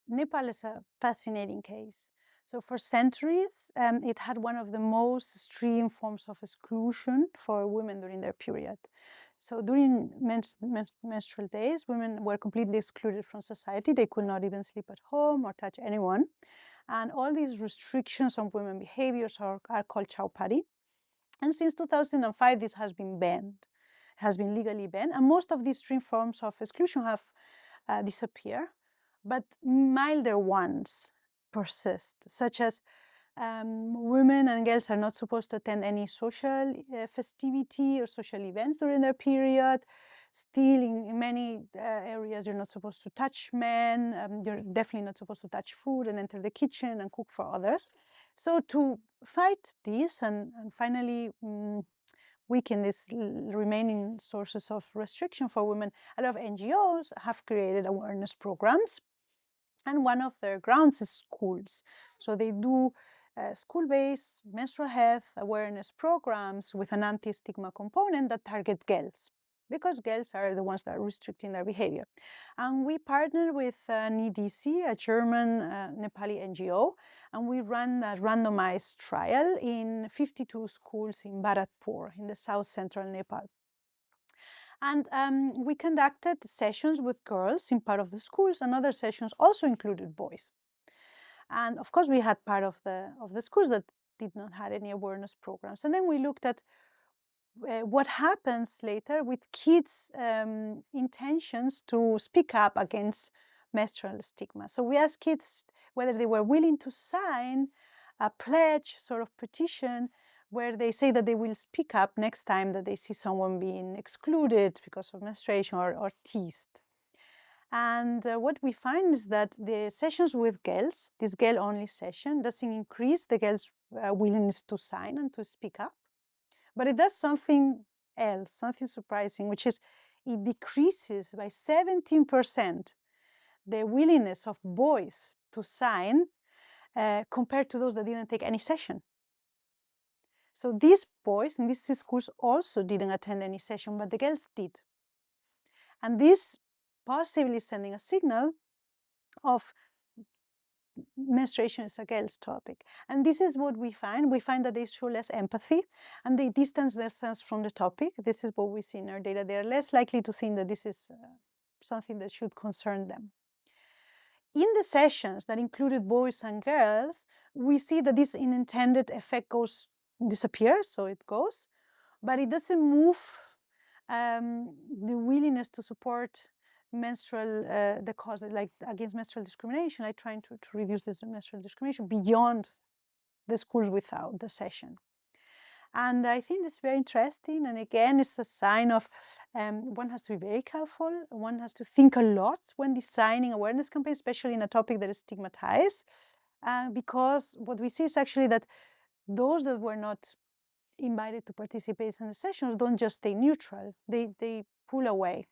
Nepal is a fascinating case. So for centuries, it had one of the most extreme forms of exclusion for women during their period. So during menstrual days, women were completely excluded from society. They could not even sleep at home or touch anyone. And all these restrictions on women behaviors are called chowpatty. And since 2005, this has been banned, has been legally banned. And most of these extreme forms of exclusion have disappeared, but milder ones persist, such as women and girls are not supposed to attend any social festivity or social events during their period. Still, in many areas, you're not supposed to touch men. You're definitely not supposed to touch food and enter the kitchen and cook for others. So to fight this and finally weaken these remaining sources of restriction for women, a lot of NGOs have created awareness programs. And one of their grounds is schools. So they do school-based menstrual health awareness programs with an anti-stigma component that target girls, because girls are the ones that are restricting their behavior. And we partner with NIDC, a German Nepali NGO, and we run a randomized trial in 52 schools in Bharatpur, in the south central Nepal. And we conducted sessions with girls in part of the schools, and other sessions also included boys. And of course, we had part of the schools that did not have any awareness programs. And then we looked at what happens later with kids' intentions to speak up against menstrual stigma. So we asked kids whether they were willing to sign a pledge, sort of petition, where they say that they will speak up next time that they see someone being excluded because of menstruation or teased. And what we find is that the sessions with girls, this girl-only session, doesn't increase the girls' willingness to sign and to speak up, but it does something else, something surprising, which is it decreases by 17% the willingness of boys to sign compared to those that didn't take any session. So these boys in these schools also didn't attend any session, but the girls did. And this possibly sending a signal of menstruation is a girl's topic. And this is what we find. We find that they show less empathy and they distance themselves from the topic. This is what we see in our data. They are less likely to think that this is something that should concern them. In the sessions that included boys and girls, we see that this unintended effect disappears, so it goes, but it doesn't move the willingness to support menstrual, the cause, like against menstrual discrimination, like trying to reduce this menstrual discrimination beyond the schools without the session. And I think it's very interesting. And again, it's a sign of one has to be very careful. One has to think a lot when designing awareness campaigns, especially in a topic that is stigmatized, because what we see is actually that those that were not invited to participate in the sessions don't just stay neutral, they pull away.